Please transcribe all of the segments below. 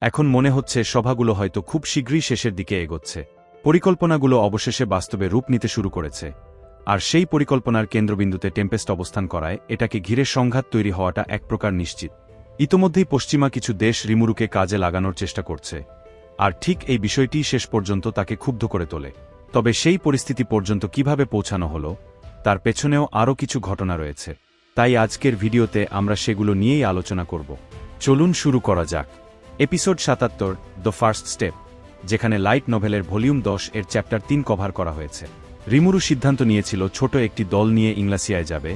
এখন মনে হচ্ছে সভাগুলো হয়তো খুব শীঘ্রই শেষের দিকে এগোচ্ছে। পরিকল্পনাগুলো অবশেষে বাস্তবে রূপ নিতে শুরু করেছে। আর সেই পরিকল্পনার কেন্দ্রবিন্দুতে টেম্পেস্ট অবস্থান করায় এটাকে ঘিরে সংঘাত তৈরি হওয়াটা এক প্রকার নিশ্চিত। ইতোমধ্যেই পশ্চিমা কিছু দেশ রিমুরুকে কাজে লাগানোর চেষ্টা করছে, আর ঠিক এই বিষয়টিই শেষ পর্যন্ত তাকে ক্ষুব্ধ করে তোলে। তবে সেই পরিস্থিতি পর্যন্ত কিভাবে পৌঁছানো হলো, তার পেছনেও আরও কিছু ঘটনা রয়েছে। তাই আজকের ভিডিওতে আমরা সেগুলো নিয়েই আলোচনা করব। চলুন শুরু করা যাক। এপিসোড ৭৭, দ্য ফার্স্ট স্টেপ, যেখানে লাইট নভেলের ভলিউম ১০ এর চ্যাপ্টার ৩ কভার করা হয়েছে। রিমুরু সিদ্ধান্ত নিয়েছিল ছোট একটি দল নিয়ে ইংলাসিয়ায় যাবে,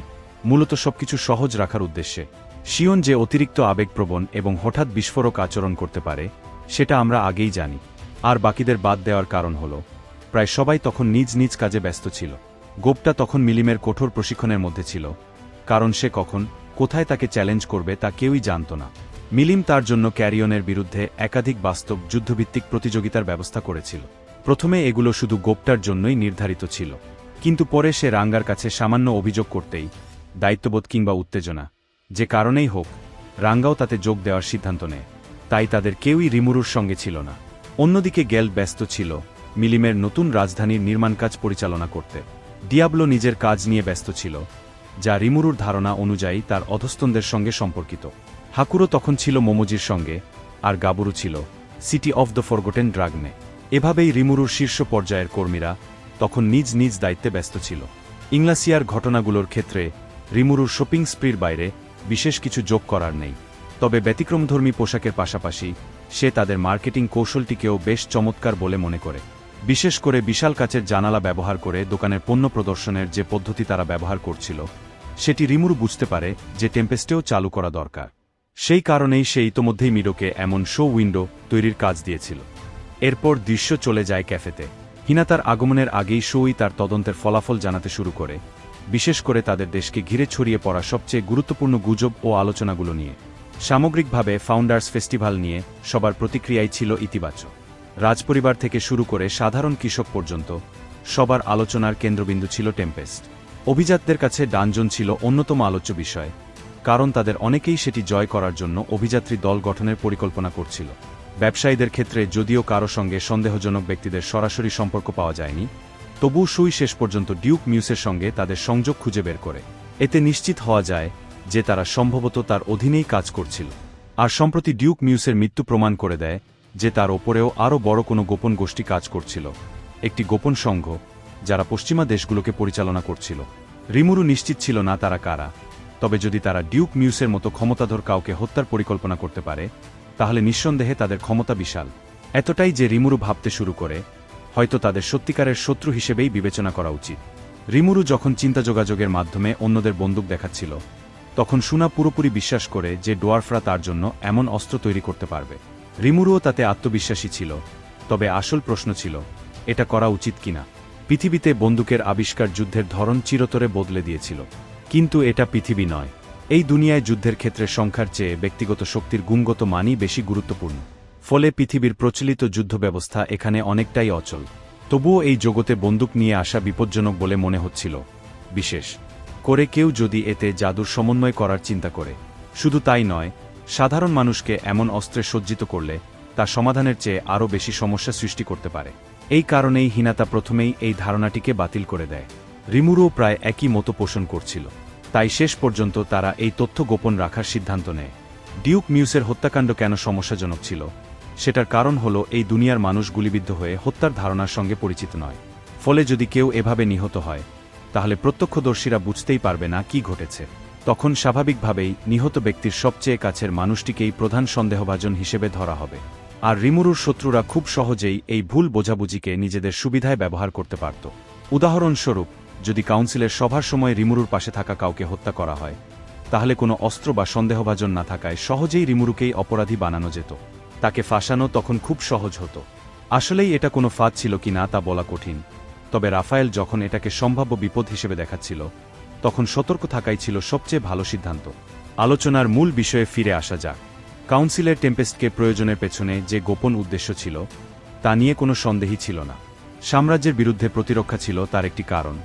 মূলত সবকিছু সহজ রাখার উদ্দেশ্যে। শিওন যে অতিরিক্ত আবেগপ্রবণ এবং হঠাৎ বিস্ফোরক আচরণ করতে পারে সেটা আমরা আগেই জানি। আর বাকিদের বাদ দেওয়ার কারণ হল, প্রায় সবাই তখন নিজ নিজ কাজে ব্যস্ত ছিল। গোপটা তখন মিলিমের কঠোর প্রশিক্ষণের মধ্যে ছিল, কারণ সে কখন কোথায় তাকে চ্যালেঞ্জ করবে তা কেউই জানত না। মিলিম তার জন্য ক্যারিয়নের বিরুদ্ধে একাধিক বাস্তব যুদ্ধভিত্তিক প্রতিযোগিতার ব্যবস্থা করেছিল। প্রথমে এগুলো শুধু গোপটার জন্যই নির্ধারিত ছিল, কিন্তু পরে সে রাঙ্গার কাছে সামান্য অভিযোগ করতেই, দায়িত্ববোধ কিংবা উত্তেজনা যে কারণেই হোক, রাঙ্গাও তাতে যোগ দেওয়ার সিদ্ধান্ত নেয়। তাই তাদের কেউই রিমুরুর সঙ্গে ছিল না। অন্যদিকে গেল ব্যস্ত ছিল মিলিমের নতুন রাজধানীর নির্মাণ কাজ পরিচালনা করতে। ডিয়াবলো নিজের কাজ নিয়ে ব্যস্ত ছিল, যা রিমুরুর ধারণা অনুযায়ী তার অধস্তনদের সঙ্গে সম্পর্কিত। হাকুরো তখন ছিল মোমোজির সঙ্গে, আর গাবুরু ছিল সিটি অফ দ্য ফরগটেন ড্রাগনে। এভাবেই রিমুরুর শীর্ষ পর্যায়ের কর্মীরা তখন নিজ নিজ দায়িত্বে ব্যস্ত ছিল। ইংলাসিয়ার ঘটনাগুলোর ক্ষেত্রে রিমুরুর শপিং স্প্রির বাইরে বিশেষ কিছু যোগ করার নেই। তবে ব্যতিক্রমধর্মী পোশাকের পাশাপাশি সে তাদের মার্কেটিং কৌশলটিকেও বেশ চমৎকার বলে মনে করে। বিশেষ করে বিশাল কাচের জানালা ব্যবহার করে দোকানের পণ্য প্রদর্শনের যে পদ্ধতি তারা ব্যবহার করছিল, সেটি রিমুরু বুঝতে পারে যে টেম্পেস্টেও চালু করা দরকার। সেই কারণেই সে ইতোমধ্যেই মিডোকে এমন শো উইন্ডো তৈরির কাজ দিয়েছিল। এরপর দৃশ্য চলে যায় ক্যাফেতে। হিনাতার আগমনের আগেই শোই তার তদন্তের ফলাফল জানাতে শুরু করে, বিশেষ করে তাদের দেশকে ঘিরে ছড়িয়ে পড়া সবচেয়ে গুরুত্বপূর্ণ গুজব ও আলোচনাগুলো নিয়ে। সামগ্রিকভাবে ফাউন্ডার্স ফেস্টিভ্যাল নিয়ে সবার প্রতিক্রিয়াই ছিল ইতিবাচক। রাজপরিবার থেকে শুরু করে সাধারণ কৃষক পর্যন্ত সবার আলোচনার কেন্দ্রবিন্দু ছিল টেম্পেস্ট। অভিজাতদের কাছে ডানজন ছিল অন্যতম আলোচ্য বিষয়, কারণ তাদের অনেকেই সেটি জয় করার জন্য অভিযাত্রী দল গঠনের পরিকল্পনা করছিল। ব্যবসায়ীদের ক্ষেত্রে যদিও কারো সঙ্গে সন্দেহজনক ব্যক্তিদের সরাসরি সম্পর্ক পাওয়া যায়নি, তবুও সুই শেষ পর্যন্ত ডিউক মিউসের সঙ্গে তাদের সংযোগ খুঁজে বের করে। এতে নিশ্চিত হওয়া যায় যে তারা সম্ভবত তার অধীনেই কাজ করছিল। আর সম্প্রতি ডিউক মিউসের মৃত্যু প্রমাণ করে দেয় যে তার ওপরেও আরও বড় কোনো গোপন গোষ্ঠী কাজ করছিল, একটি গোপন সংঘ যারা পশ্চিমা দেশগুলোকে পরিচালনা করছিল। রিমুরু নিশ্চিত ছিল না তারা কারা, তবে যদি তারা ডিউক মিউসের মতো ক্ষমতাধর কাউকে হত্যার পরিকল্পনা করতে পারে, তাহলে নিঃসন্দেহে তাদের ক্ষমতা বিশাল। এতটাই যে রিমুরু ভাবতে শুরু করে, হয়তো তাদের সত্যিকারের শত্রু হিসেবেই বিবেচনা করা উচিত। রিমুরু যখন চিন্তা যোগাযোগের মাধ্যমে অন্যদের বন্দুক দেখাচ্ছিল, তখন সুনা পুরোপুরি বিশ্বাস করে যে ডোয়ার্ফরা তার জন্য এমন অস্ত্র তৈরি করতে পারবে। রিমুরুও তাতে আত্মবিশ্বাসী ছিল, তবে আসল প্রশ্ন ছিল এটা করা উচিত কিনা। পৃথিবীতে বন্দুকের আবিষ্কার যুদ্ধের ধরন চিরতরে বদলে দিয়েছিল, কিন্তু এটা পৃথিবী নয়। এই দুনিয়ায় যুদ্ধের ক্ষেত্রে সংখ্যার চেয়ে ব্যক্তিগত শক্তির গুণগত মানই বেশি গুরুত্বপূর্ণ। ফলে পৃথিবীর প্রচলিত যুদ্ধ ব্যবস্থা এখানে অনেকটাই অচল। তবুও এই জগতে বন্দুক নিয়ে আসা বিপজ্জনক বলে মনে হচ্ছিল, বিশেষ করে কেউ যদি এতে জাদুর সমন্বয় করার চিন্তা করে। শুধু তাই নয়, সাধারণ মানুষকে এমন অস্ত্রে সজ্জিত করলে তা সমাধানের চেয়ে আরও বেশি সমস্যা সৃষ্টি করতে পারে। এই কারণেই হিনাতা প্রথমেই এই ধারণাটিকে বাতিল করে দেয়। রিমুরুও প্রায় একই মতো পোষণ করছিল, তাই শেষ পর্যন্ত তারা এই তথ্য গোপন রাখার সিদ্ধান্ত নেয়। ডিউক মিউসের হত্যাকাণ্ড কেন সমস্যাজনক ছিল, সেটার কারণ হল এই দুনিয়ার মানুষ গুলিবিদ্ধ হয়ে হত্যার ধারণার সঙ্গে পরিচিত নয়। ফলে যদি কেউ এভাবে নিহত হয়, তাহলে প্রত্যক্ষদর্শীরা বুঝতেই পারবে না কি ঘটেছে। তখন স্বাভাবিকভাবেই নিহত ব্যক্তির সবচেয়ে কাছের মানুষটিকেই প্রধান সন্দেহভাজন হিসেবে ধরা হবে। আর রিমুরুর শত্রুরা খুব সহজেই এই ভুল বোঝাবুঝিকে নিজেদের সুবিধায় ব্যবহার করতে পারত। উদাহরণস্বরূপ, যদি কাউন্সিলের সভার সময় রিমুরুর পাশে থাকা কাউকে হত্যা করা হয়, তাহলে কোনো অস্ত্র বা সন্দেহভাজন না থাকায় সহজেই রিমুরুকেই অপরাধী বানানো যেত। তাকে ফাঁসানো তখন খুব সহজ হতো। আসলেই এটা কোনো ফাঁদ ছিল কি না তা বলা কঠিন, তবে রাফায়েল যখন এটাকে সম্ভাব্য বিপদ হিসেবে দেখাচ্ছিল, তখন সতর্ক থাকাই ছিল সবচেয়ে ভালো সিদ্ধান্ত। আলোচনার মূল বিষয়ে ফিরে আসা যাক। কাউন্সিলের টেম্পেস্টকে প্রয়োজনের পেছনে যে গোপন উদ্দেশ্য ছিল, তা নিয়ে কোনো সন্দেহই ছিল না। সাম্রাজ্যের বিরুদ্ধে প্রতিরক্ষা ছিল তার একটি কারণ,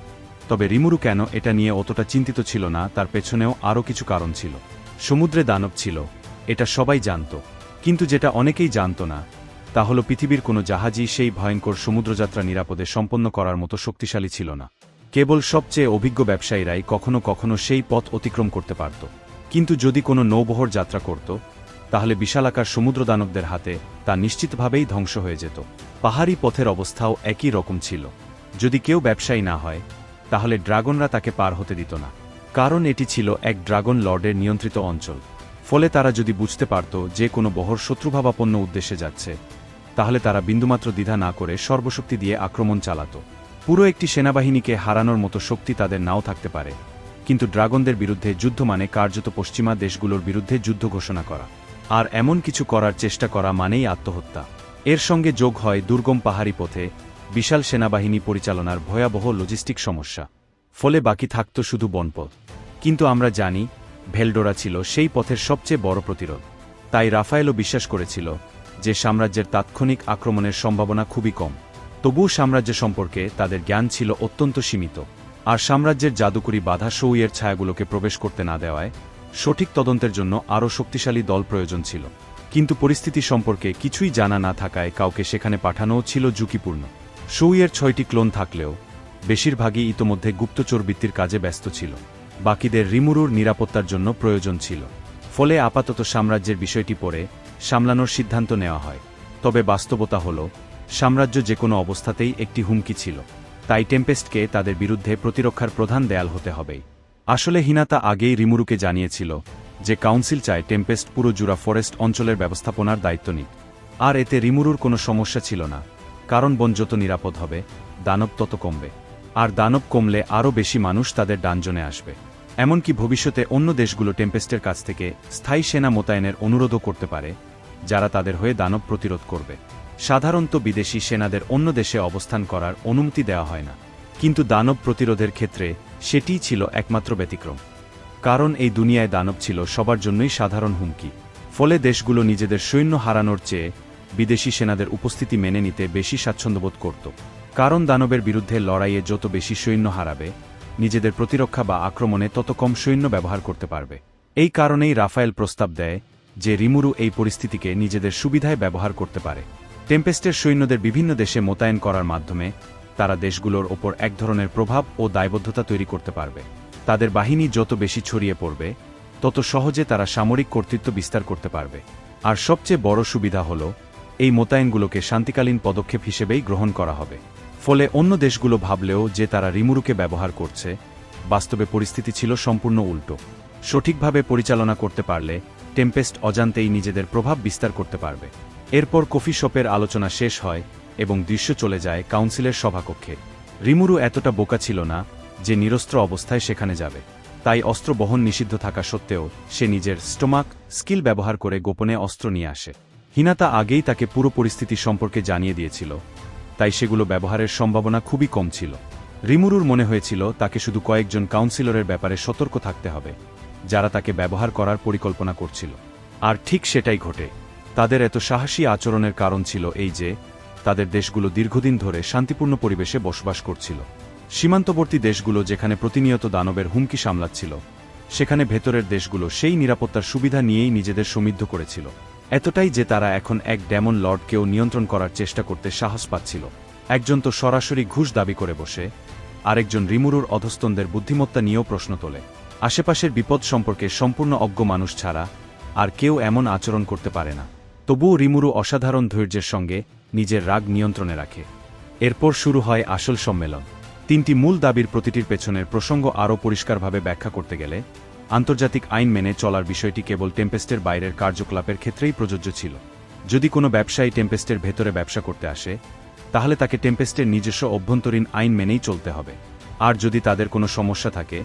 তবে রিমুরু কেন এটা নিয়ে অতটা চিন্তিত ছিল না তার পেছনেও আরও কিছু কারণ ছিল। সমুদ্রে দানব ছিল, এটা সবাই জানত। কিন্তু যেটা অনেকেই জানত না তা হল পৃথিবীর কোনো জাহাজই সেই ভয়ঙ্কর সমুদ্রযাত্রা নিরাপদে সম্পন্ন করার মতো শক্তিশালী ছিল না। কেবল সবচেয়ে অভিজ্ঞ ব্যবসায়ীরাই কখনো কখনো সেই পথ অতিক্রম করতে পারত। কিন্তু যদি কোনো নৌবহর যাত্রা করত তাহলে বিশালাকার সমুদ্রদানবদের হাতে তা নিশ্চিতভাবেই ধ্বংস হয়ে যেত। পাহাড়ি পথের অবস্থাও একই রকম ছিল। যদি কেউ ব্যবসায়ী না হয় তাহলে ড্রাগনরা তাকে পার হতে দিত না, কারণ এটি ছিল এক ড্রাগন লর্ডের নিয়ন্ত্রিত অঞ্চল। ফলে তারা যদি বুঝতে পারত যে কোনো বহর শত্রুভাবাপন্ন উদ্দেশ্যে যাচ্ছে তাহলে তারা বিন্দুমাত্র দ্বিধা না করে সর্বশক্তি দিয়ে আক্রমণ চালাত। পুরো একটি সেনাবাহিনীকে হারানোর মতো শক্তি তাদের নাও থাকতে পারে, কিন্তু ড্রাগনদের বিরুদ্ধে যুদ্ধ মানে কার্যত পশ্চিমা দেশগুলোর বিরুদ্ধে যুদ্ধ ঘোষণা করা, আর এমন কিছু করার চেষ্টা করা মানেই আত্মহত্যা। এর সঙ্গে যোগ হয় দুর্গম পাহাড়ি পথে বিশাল সেনাবাহিনী পরিচালনার ভয়াবহ লজিস্টিক সমস্যা। ফলে বাকি থাকত শুধু বনপথ। কিন্তু আমরা জানি ভেলডোরা ছিল সেই পথের সবচেয়ে বড় প্রতিরোধ। তাই রাফায়েলও বিশ্বাস করেছিল যে সাম্রাজ্যের তাৎক্ষণিক আক্রমণের সম্ভাবনা খুবই কম। তবুও সাম্রাজ্য সম্পর্কে তাদের জ্ঞান ছিল অত্যন্ত সীমিত, আর সাম্রাজ্যের জাদুকরী বাধা সৌইয়ের ছায়াগুলোকে প্রবেশ করতে না দেওয়ায় সঠিক তদন্তের জন্য আরও শক্তিশালী দল প্রয়োজন ছিল। কিন্তু পরিস্থিতি সম্পর্কে কিছুই জানা না থাকায় কাউকে সেখানে পাঠানোও ছিল ঝুঁকিপূর্ণ। সৌইয়ের 6টি ক্লোন থাকলেও বেশিরভাগই ইতোমধ্যে গুপ্তচর বৃত্তির কাজে ব্যস্ত ছিল। বাকিদের রিমুরুর নিরাপত্তার জন্য প্রয়োজন ছিল। ফলে আপাতত সাম্রাজ্যের বিষয়টি পরে সামলানোর সিদ্ধান্ত নেওয়া হয়। তবে বাস্তবতা হল সাম্রাজ্য যে কোনো অবস্থাতেই একটি হুমকি ছিল। তাই টেম্পেস্টকে তাদের বিরুদ্ধে প্রতিরক্ষার প্রধান দেয়াল হতে হবেই। আসলে হিনাতা আগেই রিমুরুকে জানিয়েছিল যে কাউন্সিল চায় টেম্পেস্ট পুরো জুরা ফরেস্ট অঞ্চলের ব্যবস্থাপনার দায়িত্ব নিক। আর এতে রিমুরুর কোনো সমস্যা ছিল না, কারণ বন যত নিরাপদ হবে দানব তত কমবে, আর দানব কমলে আরও বেশি মানুষ তাদের ডানজনে আসবে। এমনকি ভবিষ্যতে অন্য দেশগুলো টেম্পেস্টের কাছ থেকে স্থায়ী সেনা মোতায়েনের অনুরোধও করতে পারে, যারা তাদের হয়ে দানব প্রতিরোধ করবে। সাধারণত বিদেশি সেনাদের অন্য দেশে অবস্থান করার অনুমতি দেওয়া হয় না, কিন্তু দানব প্রতিরোধের ক্ষেত্রে সেটিই ছিল একমাত্র ব্যতিক্রম। কারণ এই দুনিয়ায় দানব ছিল সবার জন্যই সাধারণ হুমকি। ফলে দেশগুলো নিজেদের সৈন্য হারানোর চেয়ে বিদেশি সেনাদের উপস্থিতি মেনে নিতে বেশি স্বাচ্ছন্দ্যবোধ করত। কারণ দানবের বিরুদ্ধে লড়াইয়ে যত বেশি সৈন্য হারাবে, নিজেদের প্রতিরক্ষা বা আক্রমণে তত কম সৈন্য ব্যবহার করতে পারবে। এই কারণেই রাফায়েল প্রস্তাব দেয় যে রিমুরু এই পরিস্থিতিকে নিজেদের সুবিধায় ব্যবহার করতে পারে। টেম্পেস্টের সৈন্যদের বিভিন্ন দেশে মোতায়েন করার মাধ্যমে তারা দেশগুলোর ওপর এক ধরনের প্রভাব ও দায়বদ্ধতা তৈরি করতে পারবে। তাদের বাহিনী যত বেশি ছড়িয়ে পড়বে তত সহজে তারা সামরিক কর্তৃত্ব বিস্তার করতে পারবে। আর সবচেয়ে বড় সুবিধা হল এই মোতায়েনগুলোকে শান্তিকালীন পদক্ষেপ হিসেবেই গ্রহণ করা হবে। ফলে অন্য দেশগুলো ভাবলেও যে তারা রিমুরুকে ব্যবহার করছে, বাস্তবে পরিস্থিতি ছিল সম্পূর্ণ উল্টো। সঠিকভাবে পরিচালনা করতে পারলে টেম্পেস্ট অজান্তেই নিজেদের প্রভাব বিস্তার করতে পারবে। এরপর কফি শপের আলোচনা শেষ হয় এবং দৃশ্য চলে যায় কাউন্সিলের সভাকক্ষে। রিমুরু এতটা বোকা ছিল না যে নিরস্ত্র অবস্থায় সেখানে যাবে। তাই অস্ত্র বহন নিষিদ্ধ থাকা সত্ত্বেও সে নিজের স্টোমাক স্কিল ব্যবহার করে গোপনে অস্ত্র নিয়ে আসে। হিনাতা আগেই তাকে পুরো পরিস্থিতি সম্পর্কে জানিয়ে দিয়েছিল, তাই সেগুলো ব্যবহারের সম্ভাবনা খুবই কম ছিল। রিমুরুর মনে হয়েছিল তাকে শুধু কয়েকজন কাউন্সিলরের ব্যাপারে সতর্ক থাকতে হবে, যারা তাকে ব্যবহার করার পরিকল্পনা করছিল। আর ঠিক সেটাই ঘটে। তাদের এত সাহসী আচরণের কারণ ছিল এই যে তাদের দেশগুলো দীর্ঘদিন ধরে শান্তিপূর্ণ পরিবেশে বসবাস করছিল। সীমান্তবর্তী দেশগুলো যেখানে প্রতিনিয়ত দানবের হুমকি সামলাচ্ছিল, সেখানে ভেতরের দেশগুলো সেই নিরাপত্তার সুবিধা নিয়েই নিজেদের সমৃদ্ধ করেছিল। এতটাই যে তারা এখন এক ডেমন লর্ডকেও নিয়ন্ত্রণ করার চেষ্টা করতে সাহস পাচ্ছিল। একজন তো সরাসরি ঘুষ দাবি করে বসে, আরেকজন রিমুরুর অধস্তনদের বুদ্ধিমত্তা নিয়েও প্রশ্ন তোলে। আশেপাশের বিপদ সম্পর্কে সম্পূর্ণ অজ্ঞ মানুষ ছাড়া আর কেউ এমন আচরণ করতে পারে না। তবুও রিমুরু অসাধারণ ধৈর্যের সঙ্গে নিজের রাগ নিয়ন্ত্রণে রাখে। এরপর শুরু হয় আসল সম্মেলন। 3টি মূল দাবির প্রতিটির পেছনের প্রসঙ্গ আরও পরিষ্কারভাবে ব্যাখ্যা করতে গেলে আন্তর্জাতিক আইন মেনে চলার বিষয়টি কেবল টেম্পেস্টের বাইরের কার্যকলাপের ক্ষেত্রেই প্রযোজ্য ছিল। যদি কোনো ব্যবসায়ী টেম্পেস্টের ভেতরে ব্যবসা করতে আসে, তাহলে তাকে টেম্পেস্টের নিজস্ব অভ্যন্তরীণ আইন মেনেই চলতে হবে। আর যদি তাদের কোনো সমস্যা থাকে,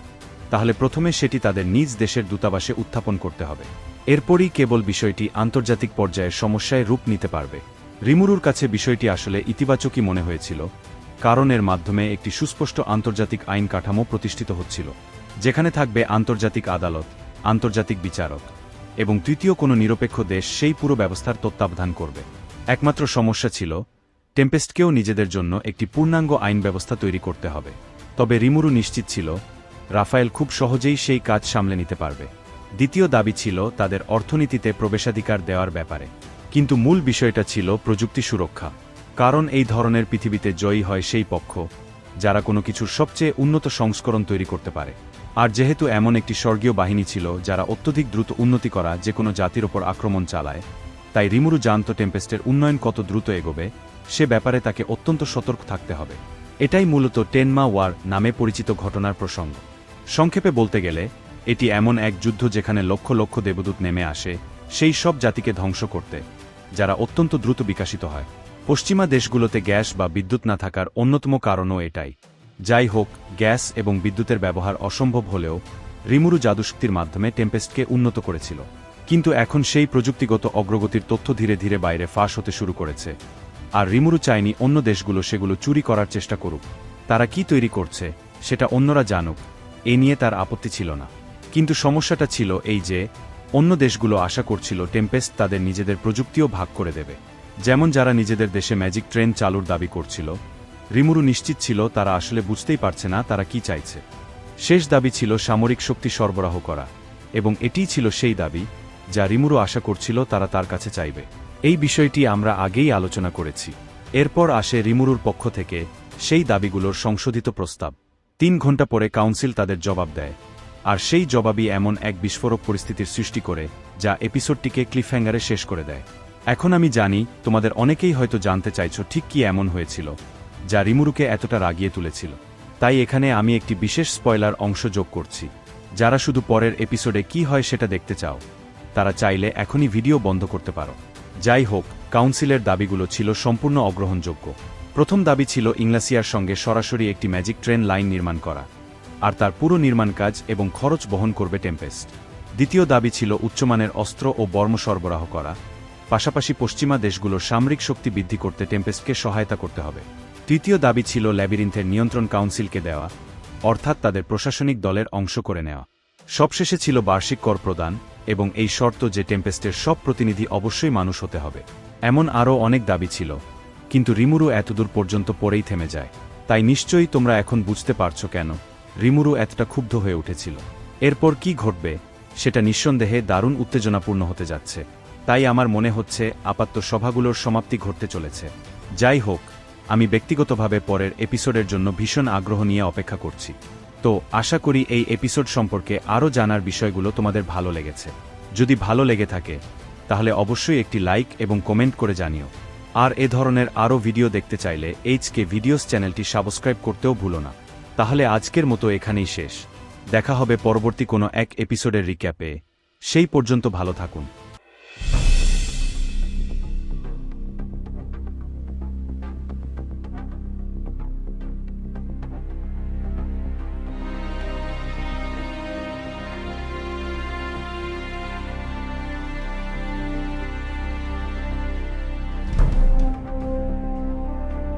তাহলে প্রথমে সেটি তাদের নিজ দেশের দূতাবাসে উত্থাপন করতে হবে। এরপরই কেবল বিষয়টি আন্তর্জাতিক পর্যায়ের সমস্যায় রূপ নিতে পারবে। রিমুরুর কাছে বিষয়টি আসলে ইতিবাচকই মনে হয়েছিল, কারণ এর মাধ্যমে একটি সুস্পষ্ট আন্তর্জাতিক আইন কাঠামো প্রতিষ্ঠিত হচ্ছিল, যেখানে থাকবে আন্তর্জাতিক আদালত, আন্তর্জাতিক বিচারক এবং তৃতীয় কোনো নিরপেক্ষ দেশ সেই পুরো ব্যবস্থার তত্ত্বাবধান করবে। একমাত্র সমস্যা ছিল টেম্পেস্টকেও নিজেদের জন্য একটি পূর্ণাঙ্গ আইন ব্যবস্থা তৈরি করতে হবে। তবে রিমুরু নিশ্চিত ছিল রাফায়েল খুব সহজেই সেই কাজ সামলে নিতে পারবে। দ্বিতীয় দাবি ছিল তাদের অর্থনীতিতে প্রবেশাধিকার দেওয়ার ব্যাপারে। কিন্তু মূল বিষয়টা ছিল প্রযুক্তি সুরক্ষা। কারণ এই ধরনের পৃথিবীতে জয়ী হয় সেই পক্ষ যারা কোনো কিছুর সবচেয়ে উন্নত সংস্করণ তৈরি করতে পারে। আর যেহেতু এমন একটি স্বর্গীয় বাহিনী ছিল যারা অত্যধিক দ্রুত উন্নতি করা যে কোনো জাতির ওপর আক্রমণ চালায়, তাই রিমুরু জানত টেম্পেস্টের উন্নয়ন কত দ্রুত এগোবে সে ব্যাপারে তাকে অত্যন্ত সতর্ক থাকতে হবে। এটাই মূলত টেনমা ওয়ার নামে পরিচিত ঘটনার প্রসঙ্গ। সংক্ষেপে বলতে গেলে এটি এমন এক যুদ্ধ যেখানে লক্ষ লক্ষ দেবদূত নেমে আসে সেই সব জাতিকে ধ্বংস করতে যারা অত্যন্ত দ্রুত বিকশিত হয়। পশ্চিমা দেশগুলোতে গ্যাস বা বিদ্যুৎ না থাকার অন্যতম কারণও এটাই। যাই হোক, গ্যাস এবং বিদ্যুতের ব্যবহার অসম্ভব হলেও রিমুরু জাদুশক্তির মাধ্যমে টেম্পেস্টকে উন্নত করেছিল। কিন্তু এখন সেই প্রযুক্তিগত অগ্রগতির তথ্য ধীরে ধীরে বাইরে ফাঁস হতে শুরু করেছে। আর রিমুরু চায়নি অন্য দেশগুলো সেগুলো চুরি করার চেষ্টা করুক। তারা কি তৈরি করছে সেটা অন্যরা জানুক, এ নিয়ে তার আপত্তি ছিল না। কিন্তু সমস্যাটা ছিল এই যে অন্য দেশগুলো আশা করছিল টেম্পেস্ট তাদের নিজেদের প্রযুক্তিও ভাগ করে দেবে। যেমন যারা নিজেদের দেশে ম্যাজিক ট্রেন চালুর দাবি করছিল, রিমুরু নিশ্চিত ছিল তারা আসলে বুঝতেই পারছে না তারা কি চাইছে। শেষ দাবি ছিল সামরিক শক্তি সরবরাহ করা, এবং এটিই ছিল সেই দাবি যা রিমুরু আশা করছিল তারা তার কাছে চাইবে। এই বিষয়টি আমরা আগেই আলোচনা করেছি। এরপর আসে রিমুরুর পক্ষ থেকে সেই দাবিগুলোর সংশোধিত প্রস্তাব। 3 ঘন্টা পরে কাউন্সিল তাদের জবাব দেয়, আর সেই জবাবই এমন এক বিস্ফোরক পরিস্থিতির সৃষ্টি করে যা এপিসোডটিকে ক্লিফহ্যাঙ্গারে শেষ করে দেয়। এখন আমি জানি তোমাদের অনেকেই হয়তো জানতে চাইছো ঠিক কি এমন হয়েছিল যা রিমুরুকে এতটা রাগিয়ে তুলেছিল। তাই এখানে আমি একটি বিশেষ স্পয়লার অংশ যোগ করছি। যারা শুধু পরের এপিসোডে কি হয় সেটা দেখতে চাও তারা চাইলে এখনই ভিডিও বন্ধ করতে পারো। যাই হোক, কাউন্সিলের দাবিগুলো ছিল সম্পূর্ণ অগ্রহণযোগ্য। প্রথম দাবি ছিল ইংলাসিয়ার সঙ্গে সরাসরি একটি ম্যাজিক ট্রেন লাইন নির্মাণ করা, আর তার পুরো নির্মাণ কাজ এবং খরচ বহন করবে টেম্পেস্ট। দ্বিতীয় দাবি ছিল উচ্চমানের অস্ত্র ও বর্ম সরবরাহ করা, পাশাপাশি পশ্চিমা দেশগুলোর সামরিক শক্তি বৃদ্ধি করতে টেম্পেস্টকে সহায়তা করতে হবে। তৃতীয় দাবি ছিল ল্যাবিরিন্থের নিয়ন্ত্রণ কাউন্সিলকে দেওয়া, অর্থাৎ তাদের প্রশাসনিক দলের অংশ করে নেওয়া। সবশেষে ছিল বার্ষিক কর প্রদান, এবং এই শর্ত যে টেম্পেস্টের সব প্রতিনিধি অবশ্যই মানুষ হতে হবে। এমন আরও অনেক দাবি ছিল, কিন্তু রিমুরু এতদূর পর্যন্ত পরেই থেমে যায়। তাই নিশ্চয়ই তোমরা এখন বুঝতে পারছো কেন রিমুরু এতটা ক্ষুব্ধ হয়ে উঠেছিল। এরপর কি ঘটবে সেটা নিঃসন্দেহে দারুণ উত্তেজনাপূর্ণ হতে যাচ্ছে। তাই আমার মনে হচ্ছে আপাতত সভাগুলোর সমাপ্তি ঘটতে চলেছে। যাই হোক, আমি ব্যক্তিগতভাবে পরের এপিসোডের জন্য ভীষণ আগ্রহ নিয়ে অপেক্ষা করছি। তো আশা করি এই এপিসোড সম্পর্কে আরও জানার বিষয়গুলো তোমাদের ভালো লেগেছে। যদি ভালো লেগে থাকে তাহলে অবশ্যই একটি লাইক এবং কমেন্ট করে জানিও। আর এ ধরনের আরও ভিডিও দেখতে চাইলে এইচকে ভিডিওস চ্যানেলটি সাবস্ক্রাইব করতেও ভুলো না। তাহলে আজকের মতো এখানেই শেষ। দেখা হবে পরবর্তী কোনো এক এপিসোডের রিক্যাপে। সেই পর্যন্ত ভালো থাকুন।